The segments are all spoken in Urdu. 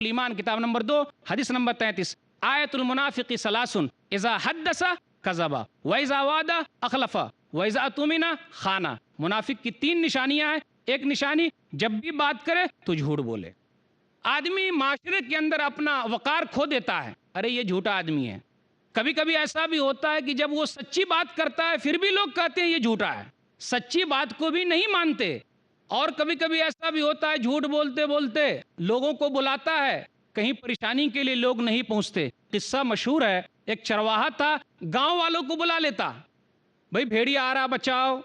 ایمان کتاب نمبر 2 حدیث نمبر 33، آیت المنافق ثلاث اذا حدث کذب واذا وعد اخلف واذا اؤتمن خان۔ منافق کی 3 نشانیاں ہیں۔ ایک نشانی، جب بھی بات کرے تو جھوٹ بولے۔ آدمی معاشرے کے اندر اپنا وقار کھو دیتا ہے، ارے یہ جھوٹا آدمی ہے۔ کبھی کبھی ایسا بھی ہوتا ہے کہ جب وہ سچی بات کرتا ہے پھر بھی لوگ کہتے ہیں یہ جھوٹا ہے، سچی بات کو بھی نہیں مانتے۔ اور کبھی کبھی ایسا بھی ہوتا ہے جھوٹ بولتے بولتے لوگوں کو بلاتا ہے، کہیں پریشانی کے لیے لوگ نہیں پہنچتے۔ قصہ مشہور ہے، ایک چرواہا تھا، گاؤں والوں کو بلا لیتا، بھئی بھیڑیا آ رہا بچاؤ۔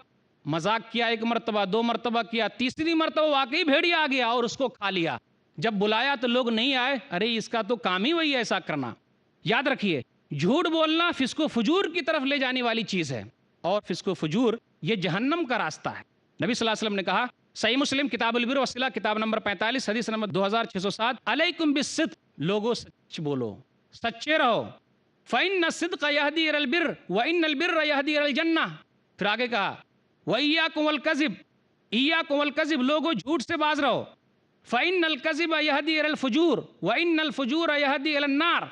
مذاق کیا، 1 مرتبہ 2 مرتبہ کیا، تیسری مرتبہ واقعی بھیڑیا آ گیا اور اس کو کھا لیا۔ جب بلایا تو لوگ نہیں آئے، ارے اس کا تو کام ہی وہی ہے ایسا کرنا۔ یاد رکھیے، جھوٹ بولنا فسق و فجور کی طرف لے جانے والی چیز ہے، اور فسق و فجور یہ جہنم کا راستہ ہے۔ نبی صلی اللہ علیہ وسلم نے کہا، صحیح مسلم کتاب البر والصلہ کتاب نمبر 45 حدیث نمبر 2607، علیکم بالصدق، لوگو سچ بولو، سچے رہو، فإن الصدق يهدي إلى البر وإن البر يهدي إلى الجنة۔ پھر آگے کہا، وإياكم والكذب، إياكم والكذب، لوگو جھوٹ سے باز رہو، فإن الكذب يهدي إلى الفجور وإن الفجور يهدي إلى النار۔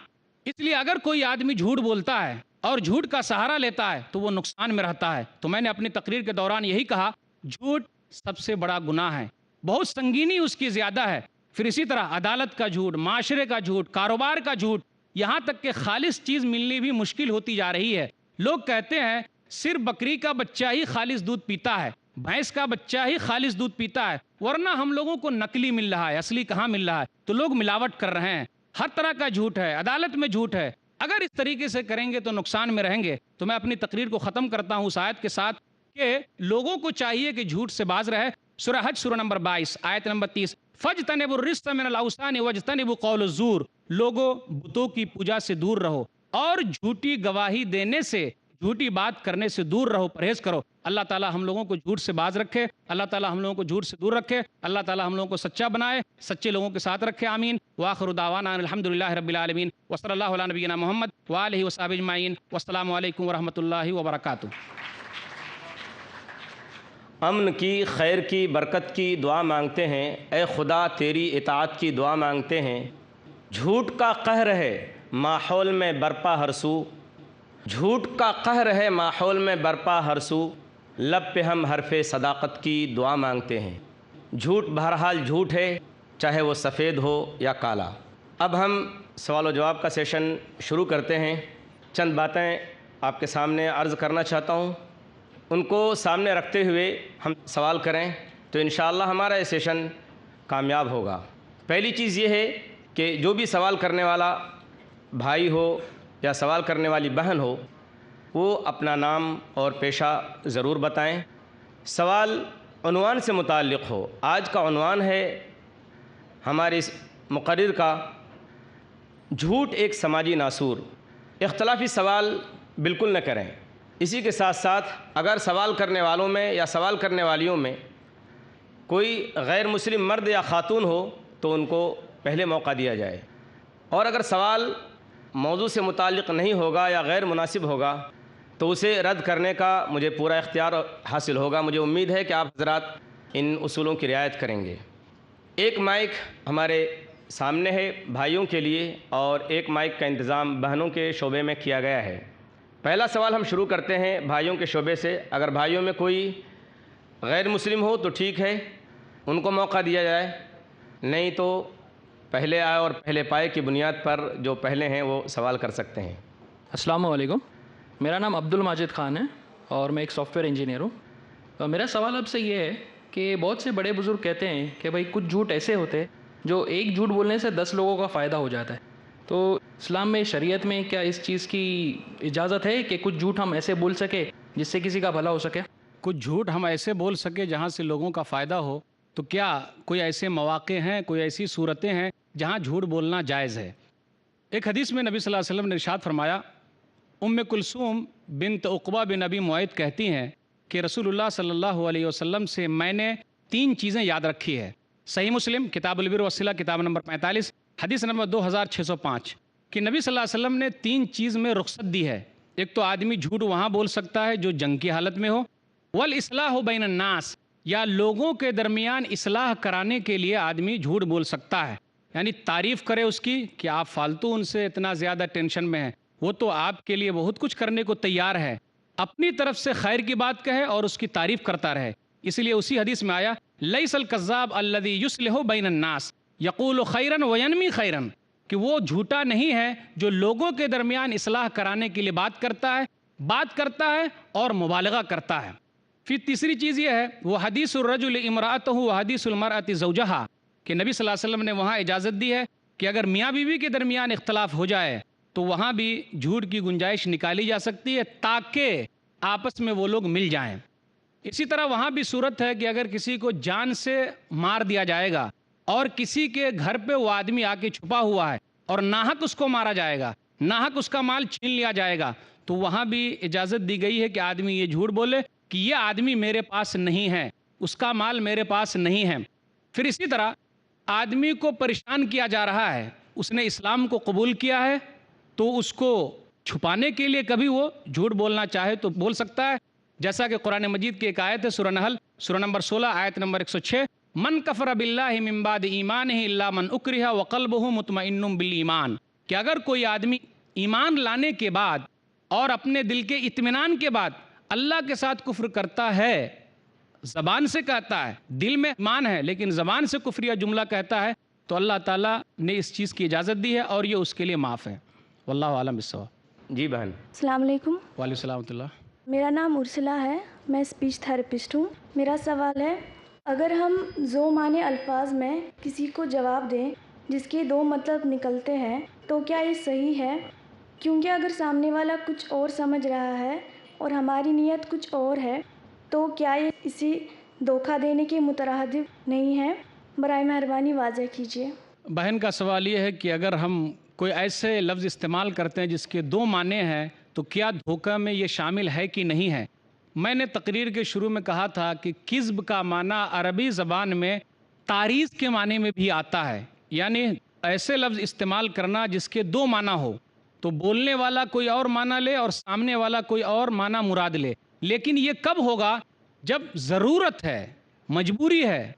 اس لیے اگر کوئی آدمی جھوٹ بولتا ہے اور جھوٹ کا سہارا لیتا ہے تو وہ نقصان میں رہتا ہے۔ تو میں نے اپنی تقریر کے دوران یہی کہا، جھوٹ سب سے بڑا گناہ ہے، بہت سنگینی اس کی زیادہ ہے۔ پھر اسی طرح عدالت کا جھوٹ، معاشرے کا جھوٹ، کاروبار کا جھوٹ، یہاں تک کہ خالص چیز ملنی بھی مشکل ہوتی جا رہی ہے۔ لوگ کہتے ہیں صرف بکری کا بچہ ہی خالص دودھ پیتا ہے، بھینس کا بچہ ہی خالص دودھ پیتا ہے، ورنہ ہم لوگوں کو نقلی مل رہا ہے، اصلی کہاں مل رہا ہے؟ تو لوگ ملاوٹ کر رہے ہیں، ہر طرح کا جھوٹ ہے، عدالت میں جھوٹ ہے۔ اگر اس طریقے سے کریں گے تو نقصان میں رہیں گے۔ تو میں اپنی تقریر کو ختم کرتا ہوں اس آیت کے ساتھ کہ لوگوں کو چاہیے کہ جھوٹ سے باز رہے۔ سورہ حج سورہ نمبر 22 آیت نمبر 30، فَاجْتَنِبُوا الرِّجْسَ مِنَ الْأَوْثَانِ وَاجْتَنِبُوا قَوْلَ الزُّورِ، لوگوں بتوں کی پوجا سے دور رہو اور جھوٹی گواہی دینے سے، جھوٹی بات کرنے سے دور رہو، پرہیز کرو۔ اللہ تعالی ہم لوگوں کو جھوٹ سے باز رکھے، اللہ تعالی ہم لوگوں کو جھوٹ سے دور رکھے، اللہ تعالی ہم لوگوں کو سچا بنائے، سچے لوگوں کے ساتھ رکھے، آمین۔ وآخر دعوانا الحمدللہ رب العالمین، وصلی اللہ علی نبینا محمد وآلہ وصحبہ اجمعین، والسلام علیکم ورحمۃ اللہ وبرکاتہ۔ امن کی، خیر کی، برکت کی دعا مانگتے ہیں، اے خدا تیری اطاعت کی دعا مانگتے ہیں۔ جھوٹ کا قہر ہے ماحول میں برپا ہر سو، جھوٹ کا قہر ہے ماحول میں برپا ہر سو، لب پہ ہم حرف صداقت کی دعا مانگتے ہیں۔ جھوٹ بہرحال جھوٹ ہے، چاہے وہ سفید ہو یا کالا۔ اب ہم سوال و جواب کا سیشن شروع کرتے ہیں۔ چند باتیں آپ کے سامنے عرض کرنا چاہتا ہوں، ان کو سامنے رکھتے ہوئے ہم سوال کریں تو انشاءاللہ ہمارا یہ سیشن کامیاب ہوگا۔ پہلی چیز یہ ہے کہ جو بھی سوال کرنے والا بھائی ہو یا سوال کرنے والی بہن ہو، وہ اپنا نام اور پیشہ ضرور بتائیں۔ سوال عنوان سے متعلق ہو۔ آج کا عنوان ہے ہمارے اس مقرر کا، جھوٹ ایک سماجی ناسور۔ اختلافی سوال بالکل نہ کریں۔ اسی کے ساتھ ساتھ اگر سوال کرنے والوں میں یا سوال کرنے والیوں میں کوئی غیر مسلم مرد یا خاتون ہو تو ان کو پہلے موقع دیا جائے، اور اگر سوال موضوع سے متعلق نہیں ہوگا یا غیر مناسب ہوگا تو اسے رد کرنے کا مجھے پورا اختیار حاصل ہوگا۔ مجھے امید ہے کہ آپ حضرات ان اصولوں کی رعایت کریں گے۔ ایک مائک ہمارے سامنے ہے بھائیوں کے لیے، اور ایک مائک کا انتظام بہنوں کے شعبے میں کیا گیا ہے۔ پہلا سوال ہم شروع کرتے ہیں بھائیوں کے شعبے سے۔ اگر بھائیوں میں کوئی غیر مسلم ہو تو ٹھیک ہے، ان کو موقع دیا جائے، نہیں تو پہلے آئے اور پہلے پائے کی بنیاد پر جو پہلے ہیں وہ سوال کر سکتے ہیں۔ السلام علیکم، میرا نام عبد الماجد خان ہے اور میں ایک سافٹ ویئر انجینئر ہوں۔ میرا سوال اب سے یہ ہے کہ بہت سے بڑے بزرگ کہتے ہیں کہ بھائی کچھ جھوٹ ایسے ہوتے ہیں جو ایک جھوٹ بولنے سے 10 لوگوں کا فائدہ ہو جاتا ہے، تو اسلام میں، شریعت میں کیا اس چیز کی اجازت ہے کہ کچھ جھوٹ ہم ایسے بول سکے جس سے کسی کا بھلا ہو سکے؟ کچھ جھوٹ ہم ایسے بول سکے جہاں سے لوگوں کا فائدہ ہو، تو کیا کوئی ایسے مواقع ہیں، کوئی ایسی صورتیں ہیں جہاں جھوٹ بولنا جائز ہے؟ ایک حدیث میں نبی صلی اللہ علیہ وسلم نے ارشاد فرمایا، ام کلثوم بنت عقبہ بن ابی معیط کہتی ہیں کہ رسول اللہ صلی اللہ علیہ وسلم سے میں نے 3 چیزیں یاد رکھی ہے۔ صحیح مسلم کتاب البر والصلہ کتاب نمبر 45 حدیث نمبر 2605 کہ نبی صلی اللہ علیہ وسلم نے 3 چیز میں رخصت دی ہے۔ ایک تو آدمی جھوٹ وہاں بول سکتا ہے جو جنگ کی حالت میں ہو، والاصلاح بین الناس، یا لوگوں کے درمیان اصلاح کرانے کے لیے آدمی جھوٹ بول سکتا ہے۔ یعنی تعریف کرے اس کی کہ آپ فالتو ان سے اتنا زیادہ ٹینشن میں ہیں، وہ تو آپ کے لیے بہت کچھ کرنے کو تیار ہے، اپنی طرف سے خیر کی بات کہے اور اس کی تعریف کرتا رہے۔ اس لیے اسی حدیث میں آیا لیس الکذاب الذی یصلح بین الناس یقول خیرا وینمی خیرا، کہ وہ جھوٹا نہیں ہے جو لوگوں کے درمیان اصلاح کرانے کے لیے بات کرتا ہے اور مبالغہ کرتا ہے۔ پھر تیسری چیز یہ ہے وہ حدیث الرجل امرأتہ و حدیث المرأة زوجہا، کہ نبی صلی اللہ علیہ وسلم نے وہاں اجازت دی ہے کہ اگر میاں بیوی کے درمیان اختلاف ہو جائے تو وہاں بھی جھوٹ کی گنجائش نکالی جا سکتی ہے تاکہ آپس میں وہ لوگ مل جائیں۔ اسی طرح وہاں بھی صورت ہے کہ اگر کسی کو جان سے مار دیا جائے گا اور کسی کے گھر پہ وہ آدمی آ کے چھپا ہوا ہے اور ناحق اس کو مارا جائے گا، ناحق اس کا مال چھین لیا جائے گا، تو وہاں بھی اجازت دی گئی ہے کہ آدمی یہ جھوٹ بولے کہ یہ آدمی میرے پاس نہیں ہے، اس کا مال میرے پاس نہیں ہے۔ پھر اسی طرح آدمی کو پریشان کیا جا رہا ہے، اس نے اسلام کو قبول کیا ہے تو اس کو چھپانے کے لیے کبھی وہ جھوٹ بولنا چاہے تو بول سکتا ہے، جیسا کہ قرآن مجید کی ایک آیت ہے سورہ نحل سورہ نمبر 16 آیت نمبر 106، من کفر باللہ من بعد ایمانہ الا من اکرہ وقلبہ مطمئن بالایمان، کہ اگر کوئی آدمی ایمان لانے کے بعد اور اپنے دل کے اطمینان کے بعد اللہ کے ساتھ کفر کرتا ہے، زبان سے کہتا ہے، دل میں ایمان ہے لیکن زبان سے کفریہ جملہ کہتا ہے، تو اللہ تعالیٰ نے اس چیز کی اجازت دی ہے اور یہ اس کے لیے معاف ہے۔ واللہ عالم بالصواب۔ جی بہن۔ السلام علیکم۔ وعلیکم السلام ورحمۃ اللہ۔ میرا نام ارسلہ ہے، میں اسپیچ تھراپسٹ ہوں۔ میرا سوال ہے، اگر ہم ذو معنی الفاظ میں کسی کو جواب دیں جس کے دو مطلب نکلتے ہیں تو کیا یہ صحیح ہے؟ کیونکہ اگر سامنے والا کچھ اور سمجھ رہا ہے اور ہماری نیت کچھ اور ہے تو کیا یہ اسی دھوکہ دینے کے مترادف نہیں ہے؟ برائے مہربانی واضح کیجیے۔ بہن کا سوال یہ ہے کہ اگر ہم کوئی ایسے لفظ استعمال کرتے ہیں جس کے دو معنی ہیں تو کیا دھوکہ میں یہ شامل ہے کہ نہیں ہے؟ میں نے تقریر کے شروع میں کہا تھا کہ کذب کا معنی عربی زبان میں تعریض کے معنی میں بھی آتا ہے، یعنی ایسے لفظ استعمال کرنا جس کے دو معنی ہو، تو بولنے والا کوئی اور معنی لے اور سامنے والا کوئی اور معنی مراد لے، لیکن یہ کب ہوگا؟ جب ضرورت ہے، مجبوری ہے۔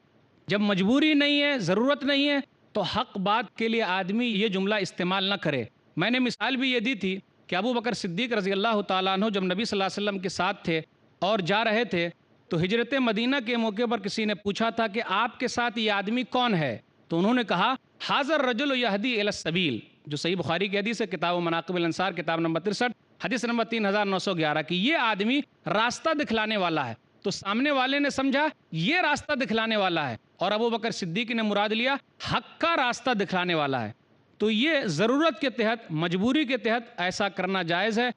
جب مجبوری نہیں ہے، ضرورت نہیں ہے، تو حق بات کے لیے آدمی یہ جملہ استعمال نہ کرے۔ میں نے مثال بھی یہ دی تھی کہ ابو بکر صدیق رضی اللہ تعالیٰ عنہ جب نبی صلی اللہ علیہ وسلم کے ساتھ تھے اور جا رہے تھے تو ہجرت مدینہ کے موقع پر کسی نے پوچھا تھا کہ آپ کے ساتھ یہ آدمی کون ہے؟ تو انہوں نے کہا حاضر رجل یہدی الی السبیل، جو صحیح بخاری کی حدیث ہے، کتاب مناقب الانصار کتاب نمبر 63 حدیث نمبر 3911، کہ یہ آدمی راستہ دکھلانے والا ہے۔ تو سامنے والے نے سمجھا یہ راستہ دکھلانے والا ہے اور ابو بکر صدیق نے مراد لیا حق کا راستہ دکھلانے والا ہے۔ تو یہ ضرورت کے تحت، مجبوری کے تحت ایسا کرنا جائز ہے۔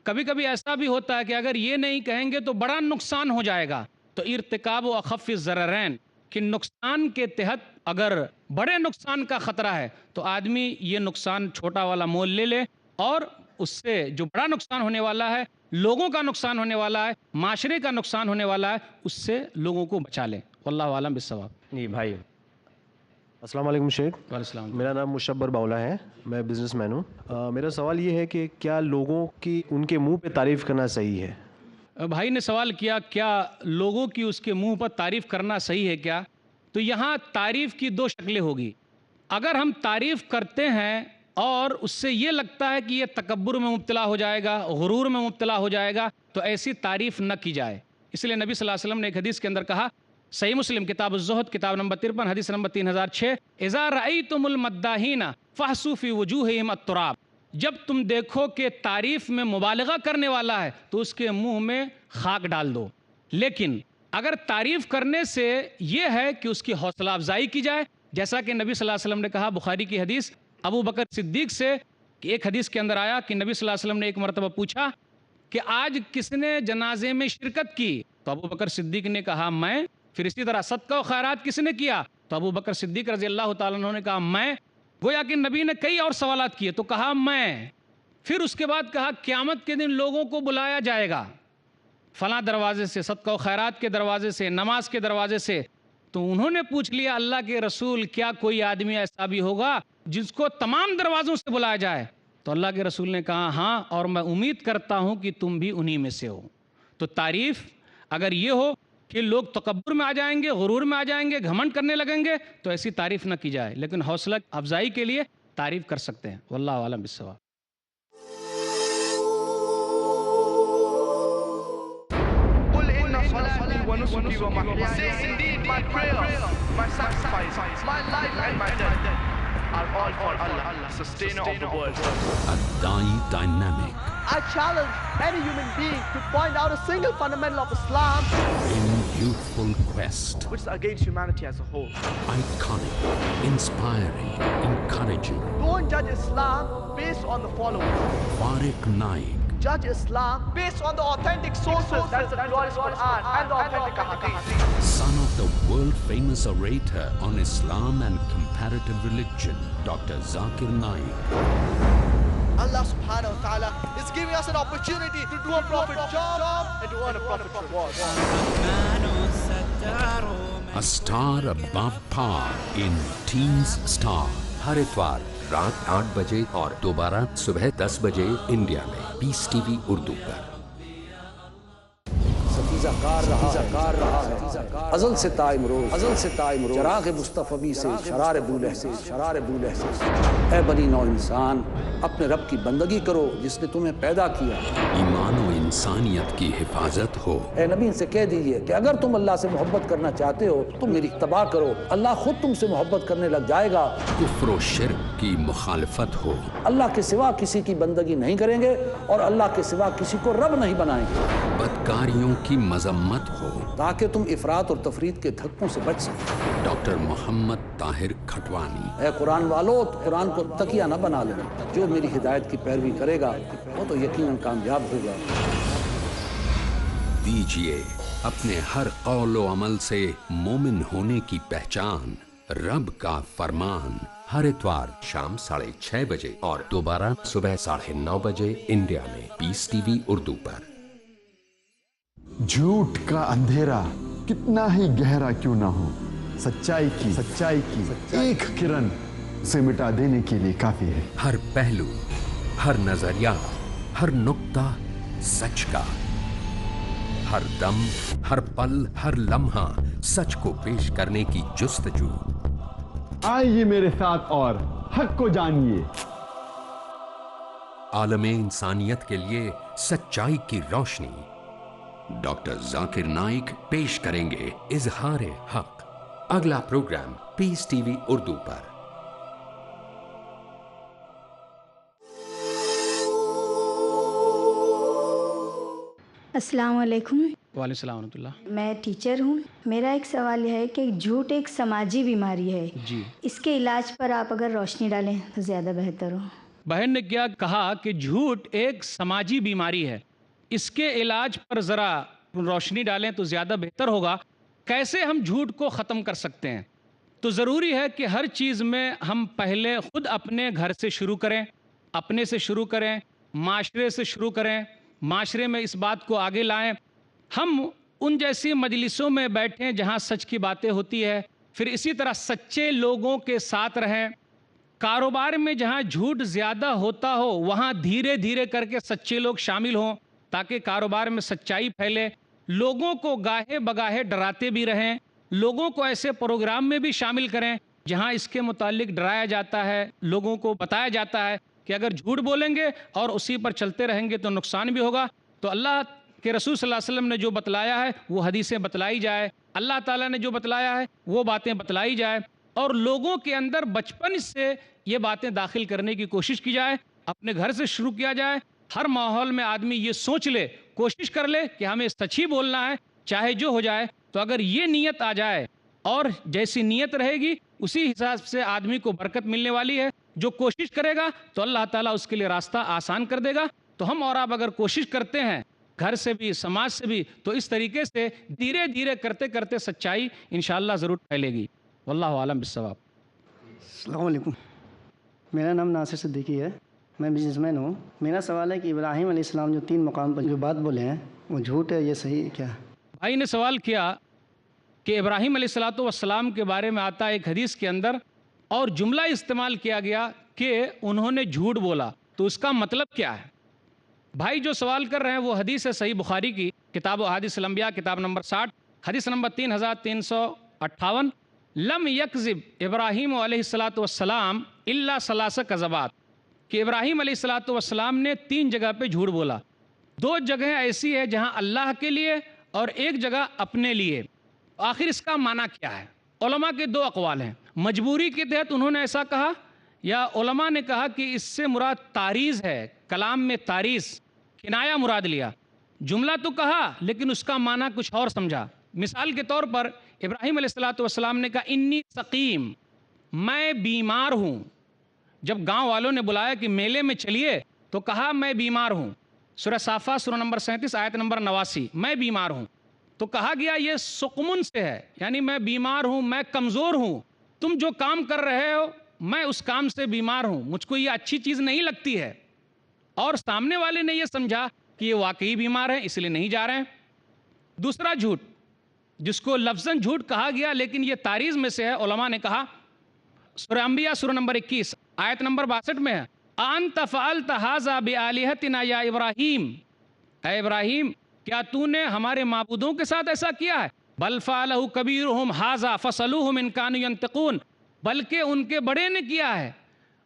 کبھی کبھی ایسا بھی ہوتا ہے کہ اگر یہ نہیں کہیں گے تو بڑا نقصان ہو جائے گا، تو ارتکاب و اخف الضررین، کہ نقصان کے تحت اگر بڑے نقصان کا خطرہ ہے تو آدمی یہ نقصان چھوٹا والا مول لے لے اور اس سے جو بڑا نقصان ہونے والا ہے، لوگوں کا نقصان ہونے والا ہے، معاشرے کا نقصان ہونے والا ہے، اس سے لوگوں کو بچا لیں۔ واللہ عالم بالصواب۔ جی بھائی۔ السلام علیکم شیخ۔ وعلیکم السلام۔ میرا نام مشبر باولا ہے، میں بزنس مین ہوں۔ میرا سوال یہ ہے کہ کیا لوگوں کی ان کے منہ پہ تعریف کرنا صحیح ہے؟ بھائی نے سوال کیا کیا لوگوں کی اس کے منہ پر تعریف کرنا صحیح ہے کیا؟ تو یہاں تعریف کی دو شکلیں ہوگی۔ اگر ہم تعریف کرتے ہیں اور اس سے یہ لگتا ہے کہ یہ تکبر میں مبتلا ہو جائے گا، غرور میں مبتلا ہو جائے گا، تو ایسی تعریف نہ کی جائے۔ اس لیے نبی صلی اللہ علیہ وسلم نے ایک حدیث کے اندر کہا، صحیح مسلم کتاب الزہد کتاب نمبر 53 حدیث نمبر 3006، اذا رأیتم المداحین فاحسوا فی وجوہہم التراب، جب تم دیکھو کہ تعریف میں مبالغہ کرنے والا ہے تو اس کے منہ میں خاک ڈال دو۔ لیکن اگر تعریف کرنے سے یہ ہے کہ اس کی حوصلہ افزائی کی جائے، جیسا کہ نبی صلی اللہ علیہ وسلم نے کہا بخاری کی حدیث ابو بکر صدیق سے، کہ ایک حدیث کے اندر آیا کہ نبی صلی اللہ علیہ وسلم نے ایک مرتبہ پوچھا کہ آج کس نے جنازے میں شرکت کی؟ تو ابو بکر صدیق نے کہا میں۔ پھر اسی طرح صدقہ و خیرات کس نے کیا؟ تو ابو بکر صدیق رضی اللہ تعالیٰ عنہ نے کہا میں۔ گویا کہ نبی نے کئی اور سوالات کیے تو کہا میں۔ پھر اس کے بعد کہا قیامت کے دن لوگوں کو بلایا جائے گا فلاں دروازے سے، صدقہ و خیرات کے دروازے سے، نماز کے دروازے سے۔ تو انہوں نے پوچھ لیا اللہ کے رسول کیا کوئی آدمی ایسا بھی ہوگا جس کو تمام دروازوں سے بلایا جائے؟ تو اللہ کے رسول نے کہا ہاں، اور میں امید کرتا ہوں کہ تم بھی انہی میں سے ہو۔ تو تعریف اگر یہ ہو کہ لوگ تکبر میں آ جائیں گے، غرور میں آ جائیں گے، گھمنڈ کرنے لگیں گے، تو ایسی تعریف نہ کی جائے، لیکن حوصلہ افزائی کے لیے تعریف کر سکتے ہیں۔ واللہ اعلم بالصواب۔ ونسكي ومحياي. Indeed, my prayer, my sacrifice, my life and my death are all for Allah, sustainer of the world. Adai Dynamic. I challenge any human being to point out a single fundamental of Islam In youthful quest. which is against humanity as a whole. Iconic, inspiring, encouraging. Don't judge Islam based on the following. Farik Naik. Judge Islam based on the authentic sources, that is the glorious Quran and the authentic Hadith. Son of the world-famous orator on Islam and comparative religion, Dr. Zakir Naik. Allah subhanahu wa ta'ala is giving us an opportunity to do a prophet job and to earn a prophet's reward. A star above par in Teens Star. ہر اتوار رات 8 بجے اور دوبارہ صبح 10 بجے انڈیا میں پیس ٹی وی اردو پر۔ ستیزہ کار رہا ہے ازل سے تا امروز چراغ مصطفی سے شرار بولہ سے اے بنی نو انسان اپنے رب کی بندگی کرو جس نے تمہیں پیدا کیا۔ ایمان و انسانیت کی حفاظت ہو۔ اے نبی سے کہہ دیجئے کہ اگر تم اللہ سے محبت کرنا چاہتے ہو تم میری اتباع کرو، اللہ خود تم سے محبت کرنے لگ جائے گا۔ کفر و شرک کی مخالفت ہو۔ اللہ کے سوا کسی کی بندگی نہیں کریں گے اور اللہ کے سوا کسی کو رب نہیں بنائیں گے۔ بدکاریوں کی مذمت ہو تاکہ تم افراط اور تفرید کے دھکوں سے بچ سکو۔ ڈاکٹر محمد طاہر کھٹوانی۔ اے قرآن والو، قرآن کو تکیہ نہ بنا لینا، جو میری ہدایت کی پیروی کرے گا وہ تو یقیناً کامیاب ہوگا۔ دیجیے اپنے ہر قول و عمل سے مومن ہونے کی پہچان، رب کا فرمان۔ ہر اتوار شام 6:30 بجے اور دوبارہ صبح 9:30 بجے انڈیا میں پیس ٹی وی اردو پر۔ جھوٹ کا اندھیرا کتنا ہی گہرا کیوں نہ ہو، سچائی کی ایک کرن اسے مٹا دینے کے لیے کافی ہے۔ ہر پہلو، ہر نظریہ، ہر نقطہ سچ کا، ہر دم، ہر پل، ہر لمحہ سچ کو پیش کرنے کی جستجو۔ آئیے میرے ساتھ اور حق کو جانیے۔ عالم انسانیت کے لیے سچائی کی روشنی۔ ڈاکٹر ذاکر نائک پیش کریں گے اظہار حق۔ اگلا پروگرام پیس ٹی وی اردو پر۔ السلام علیکم۔ وعلیکم السلام ورحمۃ اللہ۔ میں ٹیچر ہوں۔ میرا ایک سوال یہ ہے کہ جھوٹ ایک سماجی بیماری ہے، جی، اس کے علاج پر آپ اگر روشنی ڈالیں تو زیادہ بہتر ہو۔ بہن نے کیا کہا کہ جھوٹ ایک سماجی بیماری ہے، اس کے علاج پر ذرا روشنی ڈالیں تو زیادہ بہتر ہوگا۔ کیسے ہم جھوٹ کو ختم کر سکتے ہیں؟ تو ضروری ہے کہ ہر چیز میں ہم پہلے خود اپنے گھر سے شروع کریں، اپنے سے شروع کریں، معاشرے سے شروع کریں، معاشرے میں اس بات کو آگے لائیں۔ ہم ان جیسی مجلسوں میں بیٹھیں جہاں سچ کی باتیں ہوتی ہے، پھر اسی طرح سچے لوگوں کے ساتھ رہیں۔ کاروبار میں جہاں جھوٹ زیادہ ہوتا ہو وہاں دھیرے دھیرے کر کے سچے لوگ شامل ہوں تاکہ کاروبار میں سچائی پھیلے۔ لوگوں کو گاہے بگاہے ڈراتے بھی رہیں، لوگوں کو ایسے پروگرام میں بھی شامل کریں جہاں اس کے متعلق ڈرایا جاتا ہے، لوگوں کو بتایا جاتا ہے کہ اگر جھوٹ بولیں گے اور اسی پر چلتے رہیں گے تو نقصان بھی ہوگا۔ تو اللہ کے رسول صلی اللہ علیہ وسلم نے جو بتلایا ہے وہ حدیثیں بتلائی جائے، اللہ تعالیٰ نے جو بتلایا ہے وہ باتیں بتلائی جائے، اور لوگوں کے اندر بچپن سے یہ باتیں داخل کرنے کی کوشش کی جائے، اپنے گھر سے شروع کیا جائے۔ ہر ماحول میں آدمی یہ سوچ لے، کوشش کر لے کہ ہمیں سچ ہی بولنا ہے چاہے جو ہو جائے۔ تو اگر یہ نیت آ جائے اور جیسی نیت رہے گی اسی حساب سے آدمی کو برکت ملنے والی ہے۔ جو کوشش کرے گا تو اللہ تعالیٰ اس کے لیے راستہ آسان کر دے گا۔ تو ہم اور آپ اگر کوشش کرتے ہیں گھر سے بھی سماج سے بھی تو اس طریقے سے دھیرے دھیرے کرتے کرتے سچائی انشاءاللہ ضرور پھیلے گی۔ واللہ عالم بالصواب۔ السلام علیکم، میرا نام ناصر صدیقی ہے، میں بزنس مین ہوں۔ میرا سوال ہے کہ ابراہیم علیہ السلام جو 3 مقام پر جو بات بولے ہیں وہ جھوٹ ہے، یہ صحیح کیا ہے؟ بھائی نے سوال کیا کہ ابراہیم علیہ السلام کے بارے میں آتا ہے ایک حدیث کے اندر اور جملہ استعمال کیا گیا کہ انہوں نے جھوٹ بولا، تو اس کا مطلب کیا ہے؟ بھائی جو سوال کر رہے ہیں وہ حدیث ہے صحیح بخاری کی، کتاب احادیث الانبیاء کتاب نمبر 60، حدیث نمبر 3358، لم یکذب ابراہیم علیہ الصلاۃ والسلام الا ثلاث کذبات، کہ ابراہیم علیہ الصلاۃ والسلام نے 3 جگہ پہ جھوٹ بولا. 2 جگہیں ایسی ہے جہاں اللہ کے لیے اور 1 جگہ اپنے لیے. آخر اس کا معنی کیا ہے؟ علماء کے 2 اقوال ہیں. مجبوری کے تحت انہوں نے ایسا کہا، یا علماء نے کہا کہ اس سے مراد تعریض ہے، کلام میں تعریض، کنایہ مراد لیا. جملہ تو کہا لیکن اس کا معنی کچھ اور سمجھا. مثال کے طور پر ابراہیم علیہ الصلاۃ والسلام نے کہا انی سقیم، میں بیمار ہوں. جب گاؤں والوں نے بلایا کہ میلے میں چلیے تو کہا میں بیمار ہوں. سورہ صافات سورہ نمبر 37 آیت نمبر 89، میں بیمار ہوں. تو کہا گیا یہ سقمن سے ہے، یعنی میں بیمار ہوں، میں کمزور ہوں، تم جو کام کر رہے ہو میں اس کام سے بیمار ہوں، مجھ کو یہ اچھی چیز نہیں لگتی ہے. اور سامنے والے نے یہ سمجھا کہ یہ واقعی بیمار ہے اس لیے نہیں جا رہے ہیں. دوسرا جھوٹ جس کو لفظاً جھوٹ کہا گیا لیکن یہ تعریض میں سے ہے، علماء نے کہا سورہ انبیاء سورہ نمبر 21 آیت نمبر 62 میں ہے، انت فعلت ھذا بآلہتنا یا ابراہیم، اے ابراہیم کیا تو نے ہمارے معبودوں کے ساتھ ایسا کیا ہے؟ بل فعلہ کبیرہم ھذا فاسألوہم ان کانوا ینطقون، بلکہ ان کے بڑے نے کیا ہے،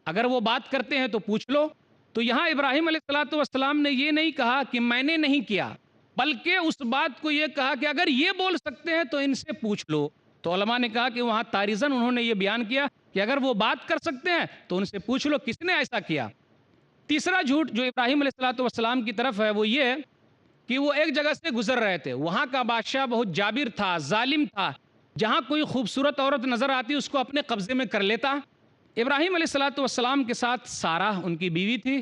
اگر وہ بات کرتے ہیں تو پوچھ لو. تو یہاں ابراہیم علیہ السلام نے یہ نہیں کہا کہ میں نے نہیں کیا، بلکہ اس بات کو یہ کہا کہ اگر یہ بول سکتے ہیں تو ان سے پوچھ لو. تو علماء نے کہا کہ وہاں تعریضاً انہوں نے یہ بیان کیا کہ اگر وہ بات کر سکتے ہیں تو ان سے پوچھ لو کس نے ایسا کیا. تیسرا جھوٹ جو ابراہیم علیہ السلام کی طرف ہے وہ یہ کہ وہ ایک جگہ سے گزر رہے تھے، وہاں کا بادشاہ بہت جابر تھا، ظالم تھا، جہاں کوئی خوبصورت عورت نظر آتی اس کو اپنے قبضے میں کر لیتا. ابراہیم علیہ السلام کے ساتھ سارہ ان کی بیوی تھی،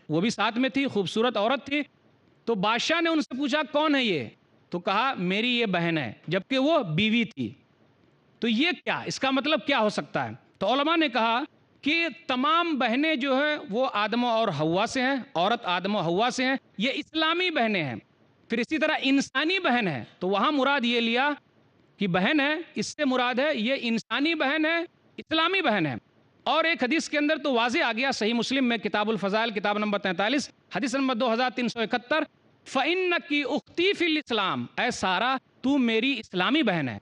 وہ بھی ساتھ میں تھی، خوبصورت عورت تھی. تو بادشاہ نے ان سے پوچھا کون ہے یہ؟ تو کہا میری یہ بہن ہے، جبکہ وہ بیوی تھی. تو یہ کیا، اس کا مطلب کیا ہو سکتا ہے؟ تو علماء نے کہا کہ تمام بہنیں جو ہیں وہ آدم اور حوا سے ہیں، عورت آدم و حوا سے ہیں، یہ اسلامی بہنیں ہیں. پھر اسی طرح انسانی بہن ہے، تو وہاں مراد یہ لیا کہ بہن ہے، اس سے مراد ہے یہ انسانی بہن ہے، اسلامی بہن ہے. اور ایک حدیث کے اندر تو واضح آ گیا، صحیح مسلم میں کتاب الفضائل کتاب نمبر 43 حدیث نمبر 2371، فَإِنَّكِ أُخْتِي فِي الْإِسْلَامِ، اے سارہ تو میری اسلامی بہن ہے.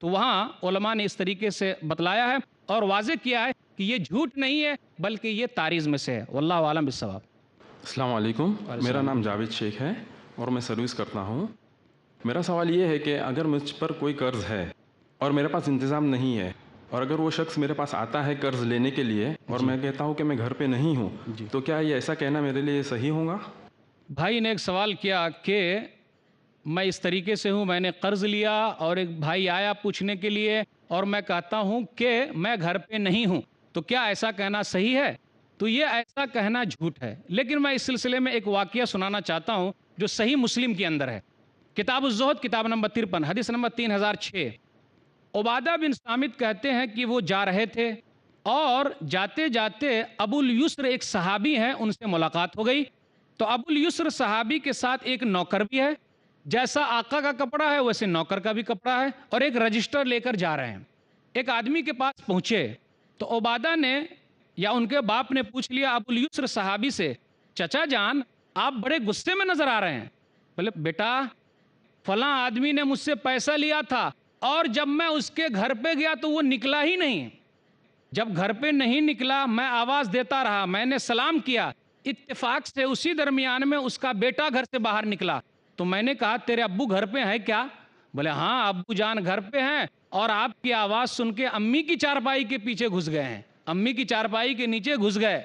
تو وہاں علماء نے اس طریقے سے بتلایا ہے اور واضح کیا ہے کہ یہ جھوٹ نہیں ہے بلکہ یہ تعریض میں سے ہے. واللہ عالم بالصواب. السلام علیکم، میرا نام جاوید شیخ ہے اور میں سروس کرتا ہوں. میرا سوال یہ ہے کہ اگر مجھ پر کوئی قرض ہے اور میرے پاس انتظام نہیں ہے، اور اگر وہ شخص میرے پاس آتا ہے قرض لینے کے لیے اور میں کہتا ہوں کہ میں گھر پہ نہیں ہوں، تو کیا یہ ایسا کہنا میرے لیے صحیح ہوگا؟ بھائی نے ایک سوال کیا کہ میں اس طریقے سے ہوں، میں نے قرض لیا اور ایک بھائی آیا پوچھنے کے لیے اور میں کہتا ہوں کہ میں گھر پہ نہیں ہوں، تو کیا ایسا کہنا صحیح ہے؟ تو یہ ایسا کہنا جھوٹ ہے. لیکن میں اس سلسلے میں ایک واقعہ سنانا چاہتا ہوں جو صحیح مسلم کے اندر ہے، کتاب الزہد کتاب نمبر 53 حدیث نمبر 3006. عبادہ بن صامت کہتے ہیں کہ وہ جا رہے تھے اور جاتے جاتے ابو الیسر ایک صحابی ہیں، ان سے ملاقات ہو گئی. تو ابو الیسر صحابی کے ساتھ ایک نوکر بھی ہے، جیسا آقا کا کپڑا ہے ویسے نوکر کا بھی کپڑا ہے، اور ایک رجسٹر لے کر جا رہے ہیں. ایک آدمی کے پاس پہنچے تو عبادہ نے یا ان کے باپ نے پوچھ لیا ابو الیسر صحابی سے، چچا جان آپ بڑے غصے میں نظر آ رہے ہیں. بولے بیٹا فلاں آدمی نے مجھ سے پیسہ لیا تھا اور جب میں اس کے گھر پہ گیا تو وہ نکلا ہی نہیں. جب گھر پہ نہیں نکلا میں آواز دیتا رہا، میں نے سلام کیا، اتفاق سے اسی درمیان میں اس کا بیٹا گھر سے باہر نکلا. تو میں نے کہا تیرے ابو گھر پہ ہیں کیا؟ بولے ہاں ابو جان گھر پہ ہیں اور آپ کی آواز سن کے امی کی چارپائی کے پیچھے گھس گئے ہیں، امی کی چارپائی کے نیچے گھس گئے.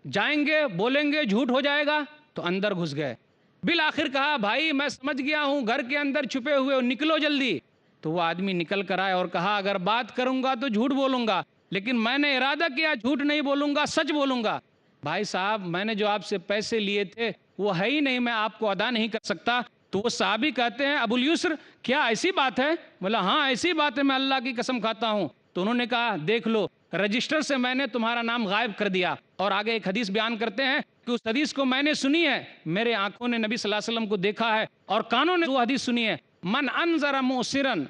جائیں گے بولیں گے جھوٹ ہو جائے گا، تو اندر گھس گئے. بالآخر کہا بھائی میں سمجھ گیا ہوں گھر کے اندر چھپے ہوئے، نکلو جلدی. تو وہ آدمی نکل کر آئے اور کہا اگر بات کروں گا تو جھوٹ بولوں گا، لیکن میں نے ارادہ کیا جھوٹ نہیں بولوں گا، سچ بولوں گا. بھائی صاحب میں نے جو آپ سے پیسے لیے تھے وہ ہے ہی نہیں، میں آپ کو ادا نہیں کر سکتا. تو وہ صحابی کہتے ہیں ابو الیسر کیا ایسی بات ہے؟ بولا ہاں ایسی بات ہے، میں اللہ کی قسم کھاتا ہوں. تو انہوں نے کہا دیکھ لو رجسٹر سے میں نے تمہارا نام غائب کر دیا. اور آگے ایک حدیث بیان کرتے ہیں کہ اس حدیث کو میں نے سنی ہے، میرے آنکھوں نے نبی صلی اللہ علیہ وسلم کو دیکھا ہے اور کانوں نے وہ حدیث سنی ہے، من انظر موسرن،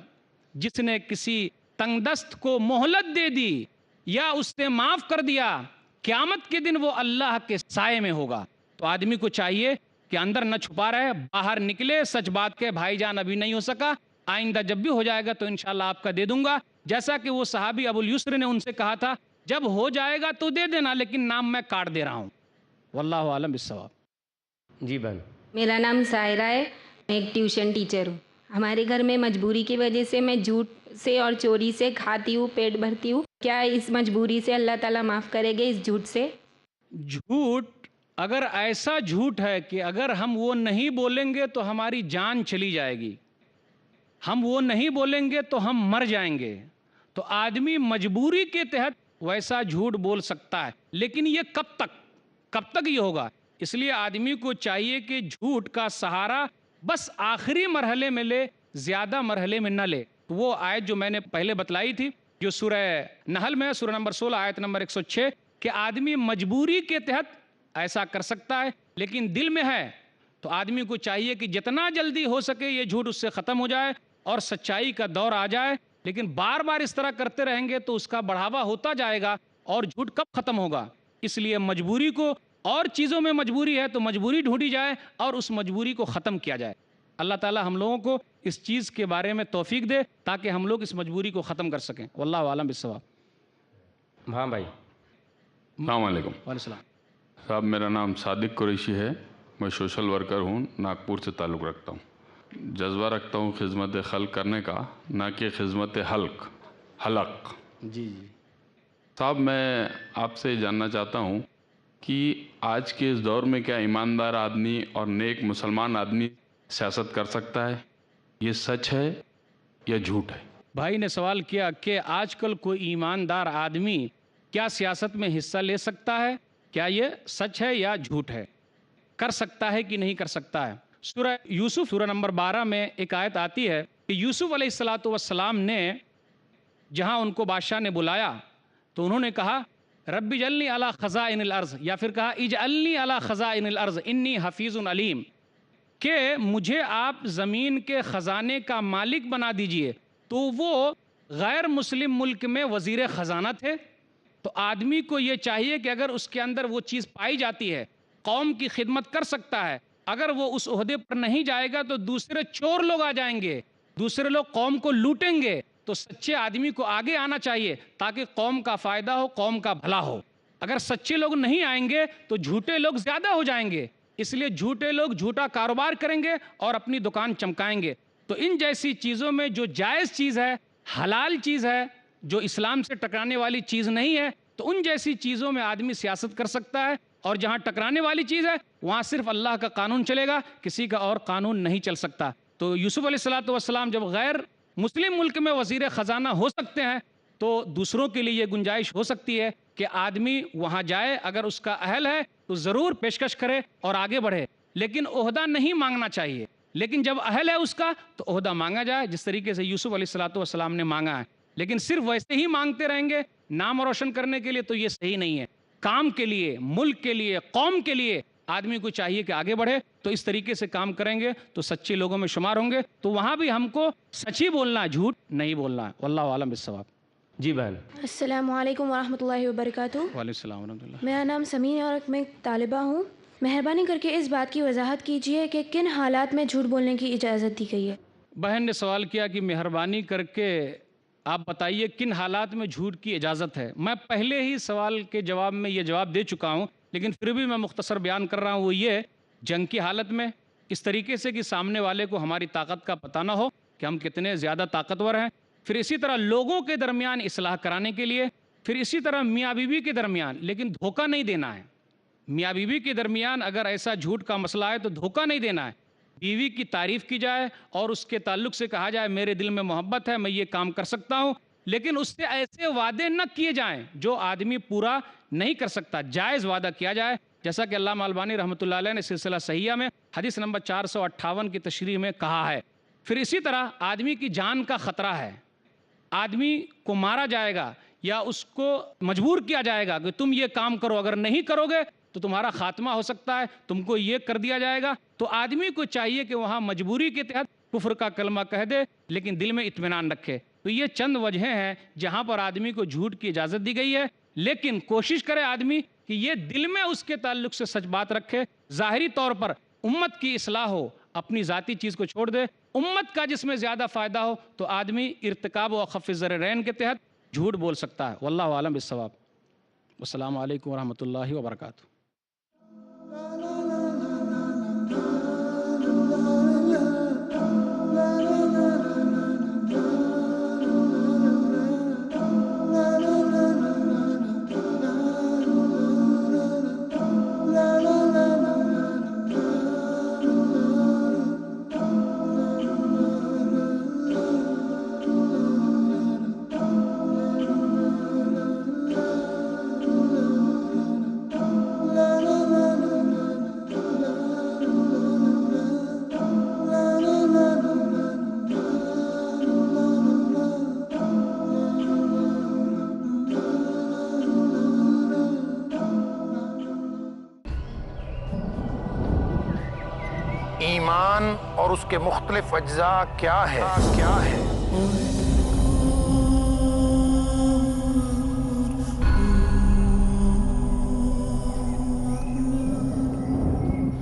جس نے کسی تنگ دست کو مہلت دے دی یا اس سے معاف کر دیا، قیامت کے دن وہ اللہ کے سائے میں ہوگا. تو آدمی کو چاہیے کہ اندر نہ چھپا رہے، باہر نکلے، سچ بات کے بھائی جان ابھی نہیں ہو سکا، آئندہ جب بھی ہو جائے گا تو انشاءاللہ آپ کا دے دوں گا، جیسا کہ وہ صحابی ابو الیسر نے ان سے کہا تھا جب ہو جائے گا تو دے دینا، لیکن نام میں کاٹ دے رہا ہوں۔ واللہ عالم بالصواب۔ جی بہن۔ میرا نام سائرہ ہے، میں ایک ٹیوشن ٹیچر ہوں۔ ہمارے گھر میں مجبوری کی وجہ سے میں جھوٹ سے اور چوری سے کھاتی ہوں، پیٹ بھرتی ہوں۔ کیا اس مجبوری سے اللہ تعالیٰ معاف کرے گے اس جھوٹ سے؟ جھوٹ اگر ایسا جھوٹ ہے کہ اگر ہم وہ نہیں بولیں گے تو ہماری جان چلی جائے گی، ہم وہ نہیں بولیں گے تو ہم مر جائیں گے، تو آدمی مجبوری کے تحت ویسا جھوٹ بول سکتا ہے، لیکن یہ کب تک یہ ہوگا؟ اس لیے آدمی کو چاہیے کہ جھوٹ کا سہارا بس آخری مرحلے میں لے، زیادہ مرحلے میں نہ لے۔ وہ آیت جو میں نے پہلے بتلائی تھی جو سورہ نحل میں سورہ نمبر 16 آیت نمبر 106 کہ آدمی مجبوری کے تحت ایسا کر سکتا ہے، لیکن دل میں ہے تو آدمی کو چاہیے کہ جتنا جلدی ہو سکے یہ جھوٹ اس سے ختم ہو جائے اور سچائی کا دور آ جائے، لیکن بار بار اس طرح کرتے رہیں گے تو اس کا بڑھاوا ہوتا جائے گا اور جھوٹ کب ختم ہوگا؟ اس لیے مجبوری کو، اور چیزوں میں مجبوری ہے تو مجبوری ڈھونڈی جائے اور اس مجبوری کو ختم کیا جائے۔ اللہ تعالی ہم لوگوں کو اس چیز کے بارے میں توفیق دے تاکہ ہم لوگ اس مجبوری کو ختم کر سکیں۔ واللہ عالم بالصواب۔ ہاں بھائی۔ السلام علیکم۔ وعلیکم السلام۔ صاحب میرا نام صادق قریشی ہے، میں سوشل ورکر ہوں، ناگپور سے تعلق رکھتا ہوں۔ جذبہ رکھتا ہوں خدمت خلق کرنے کا، نہ کہ خدمت حلق۔ جی۔ صاحب میں آپ سے جاننا چاہتا ہوں کہ آج کے اس دور میں کیا ایماندار آدمی اور نیک مسلمان آدمی سیاست کر سکتا ہے؟ یہ سچ ہے یا جھوٹ ہے؟ بھائی نے سوال کیا کہ آج کل کوئی ایماندار آدمی کیا سیاست میں حصہ لے سکتا ہے؟ کیا یہ سچ ہے یا جھوٹ ہے؟ کر سکتا ہے کہ نہیں کر سکتا ہے؟ سورہ یوسف سورہ نمبر 12 میں ایک آیت آتی ہے کہ یوسف علیہ السلام نے جہاں ان کو بادشاہ نے بلایا تو انہوں نے کہا رب اجعلنی علی خزائن الارض، یا پھر کہا اجعلنی علی خزائن الارض انی حفیظ علیم، کہ مجھے آپ زمین کے خزانے کا مالک بنا دیجئے۔ تو وہ غیر مسلم ملک میں وزیر خزانہ تھے، تو آدمی کو یہ چاہیے کہ اگر اس کے اندر وہ چیز پائی جاتی ہے، قوم کی خدمت کر سکتا ہے، اگر وہ اس عہدے پر نہیں جائے گا تو دوسرے چور لوگ آ جائیں گے، دوسرے لوگ قوم کو لوٹیں گے، تو سچے آدمی کو آگے آنا چاہیے تاکہ قوم کا فائدہ ہو، قوم کا بھلا ہو۔ اگر سچے لوگ نہیں آئیں گے تو جھوٹے لوگ زیادہ ہو جائیں گے، اس لیے جھوٹے لوگ جھوٹا کاروبار کریں گے اور اپنی دکان چمکائیں گے۔ تو ان جیسی چیزوں میں جو جائز چیز ہے، حلال چیز ہے، جو اسلام سے ٹکرانے والی چیز نہیں ہے، تو ان جیسی چیزوں میں آدمی سیاست کر سکتا ہے، اور جہاں ٹکرانے والی چیز ہے وہاں صرف اللہ کا قانون چلے گا، کسی کا اور قانون نہیں چل سکتا۔ تو یوسف علیہ السلام جب غیر مسلم ملک میں وزیر خزانہ ہو سکتے ہیں تو دوسروں کے لیے یہ گنجائش ہو سکتی ہے کہ آدمی وہاں جائے، اگر اس کا اہل ہے تو ضرور پیشکش کرے اور آگے بڑھے، لیکن عہدہ نہیں مانگنا چاہیے۔ لیکن جب اہل ہے اس کا تو عہدہ مانگا جائے، جس طریقے سے یوسف علیہ السلام نے مانگا ہے۔ لیکن صرف ویسے ہی مانگتے رہیں گے نام روشن کرنے کے لیے تو یہ صحیح نہیں ہے۔ کام کے لیے، ملک کے لیے، قوم کے لیے آدمی کو چاہیے کہ آگے بڑھے، تو اس طریقے سے کام کریں گے تو سچے لوگوں میں شمار ہوں گے۔ تو وہاں بھی ہم کو سچ ہی بولنا ہے، جھوٹ نہیں بولنا ہے۔ واللہ عالم بالصواب۔ جی بہن۔ السلام علیکم ورحمۃ اللہ وبرکاتہ۔ وعلیکم السلام ورحمۃ اللہ۔ میرا نام سمین ہے اور میں طالبہ ہوں۔ مہربانی کر کے اس بات کی وضاحت کیجیے کہ کن حالات میں جھوٹ بولنے کی اجازت دی گئی ہے؟ بہن نے سوال کیا کہ مہربانی کر کے آپ بتائیے کن حالات میں جھوٹ کی اجازت ہے۔ میں پہلے ہی سوال کے جواب میں یہ جواب دے چکا ہوں، لیکن پھر بھی میں مختصر بیان کر رہا ہوں۔ وہ یہ جنگ کی حالت میں اس طریقے سے کہ سامنے والے کو ہماری طاقت کا پتہ نہ ہو کہ ہم کتنے زیادہ طاقتور ہیں، پھر اسی طرح لوگوں کے درمیان اصلاح کرانے کے لیے، پھر اسی طرح میاں بیوی کے درمیان، لیکن دھوکہ نہیں دینا ہے۔ میاں بیوی کے درمیان اگر ایسا جھوٹ کا مسئلہ ہے تو دھوکہ نہیں دینا ہے۔ بیوی کی تعریف کی جائے اور اس کے تعلق سے کہا جائے میرے دل میں محبت ہے، میں یہ کام کر سکتا ہوں، لیکن اس سے ایسے وعدے نہ کیے جائیں جو آدمی پورا نہیں کر سکتا۔ جائز وعدہ کیا جائے، جیسا کہ علامہ البانی رحمۃ اللہ علیہ نے سلسلہ صحیحہ میں حدیث نمبر 458 کی تشریح میں کہا ہے۔ پھر اسی طرح آدمی کی جان کا خطرہ ہے، آدمی کو مارا جائے گا یا اس کو مجبور کیا جائے گا کہ تم یہ کام کرو، اگر نہیں کرو گے تو تمہارا خاتمہ ہو سکتا ہے، تم کو یہ کر دیا جائے گا، تو آدمی کو چاہیے کہ وہاں مجبوری کے تحت کفر کا کلمہ کہہ دے لیکن دل میں اطمینان رکھے۔ تو یہ چند وجہیں ہیں جہاں پر آدمی کو جھوٹ کی اجازت دی گئی ہے، لیکن کوشش کرے آدمی کہ یہ دل میں اس کے تعلق سے سچ بات رکھے۔ ظاہری طور پر امت کی اصلاح ہو، اپنی ذاتی چیز کو چھوڑ دے. امت کا جس میں زیادہ فائدہ ہو تو آدمی ارتکاب و اخف الضررین کے تحت جھوٹ بول سکتا ہے. واللہ عالم بالصواب. السلام علیکم ورحمۃ اللہ وبرکاتہ. ایمان اور اس کے مختلف اجزاء کیا ہے؟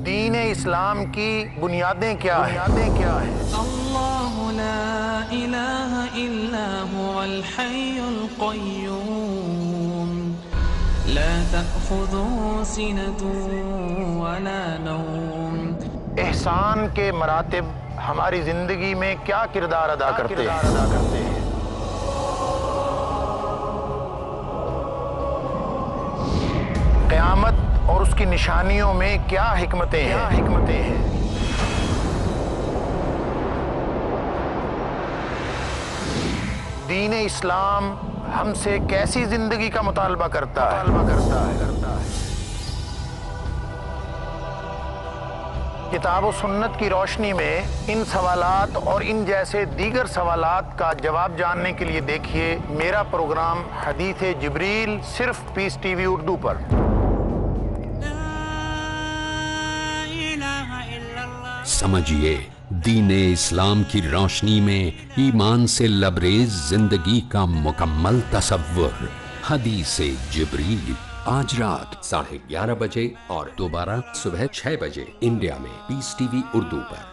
دین اسلام کی بنیادیں کیا ہیں؟ اللہ لا الہ الا هو الحی القیوم لا تأخذه سنة ولا نوم. احسان کے مراتب ہماری زندگی میں کیا کردار ادا کرتے ہیں؟ قیامت اور اس کی نشانیوں میں کیا حکمتیں ہیں؟ دین اسلام ہم سے کیسی زندگی کا مطالبہ کرتا ہے؟ کتاب و سنت کی روشنی میں ان سوالات اور ان جیسے دیگر سوالات کا جواب جاننے کے لیے دیکھیے میرا پروگرام حدیث جبریل صرف پیس ٹی وی اردو پر. سمجھیے دین اسلام کی روشنی میں ایمان سے لبریز زندگی کا مکمل تصور. حدیث جبریل آج رات 11:30 بجے اور دوبارہ صبح 6 بجے انڈیا میں پیس ٹی وی اردو پر.